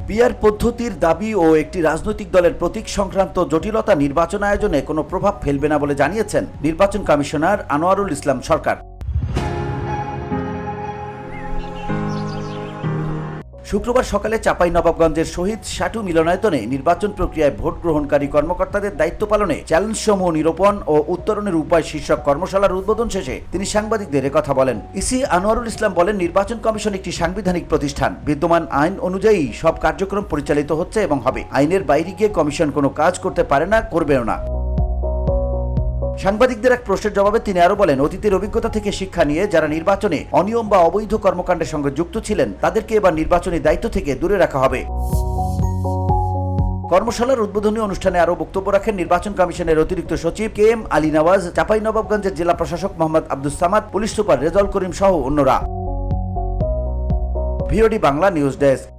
PR পদ্ধতির দাবি ও একটি রাজনৈতিক দলের প্রতীক সংক্রান্ত জটিলতা নির্বাচন আয়োজনে কোনো প্রভাব ফেলবে না বলে জানিয়েছেন নির্বাচন কমিশনার আনোয়ারুল ইসলাম সরকার। শুক্রবার সকালে চাঁপাইনবাবগঞ্জের শহীদ সাটু মিলনায়তনে নির্বাচন প্রক্রিয়ায় ভোট গ্রহণকারী কর্মকর্তাদের দায়িত্ব পালনে চ্যালেঞ্জসমূহ নিরূপণ ও উত্তরণের উপায় শীর্ষক কর্মশালার উদ্বোধন শেষে তিনি সাংবাদিকদের একথা বলেন। ইসি আনোয়ারুল ইসলাম বলেন, নির্বাচন কমিশন একটি সাংবিধানিক প্রতিষ্ঠান। বিদ্যমান আইন অনুযায়ী সব কার্যক্রম পরিচালিত হচ্ছে এবং হবে। আইনের বাইরে গিয়ে কমিশন কোনো কাজ করতে পারে না, করবেও না। সাংবাদিকদের এক প্রশ্নের জবাবে তিনি আরো বলেন, অতীতের অভিজ্ঞতা থেকে শিক্ষা নিয়ে যারা নির্বাচনে অনিয়ম বা অবৈধ কর্মকাণ্ডের সঙ্গে যুক্ত ছিলেন তাদেরকে এবার নির্বাচনী দায়িত্ব থেকে দূরে রাখা হবে। কর্মশালার উদ্বোধনী অনুষ্ঠানে আরো বক্তব্য রাখেন নির্বাচন কমিশনের অতিরিক্ত সচিব KM আলী নওয়াজ, চাঁপাইনবাবগঞ্জের জেলা প্রশাসক মোহাম্মদ আব্দুস সামাদ, পুলিশ সুপার রেজাউল করিম সহ অন্যরা। VOD Bangla news desk.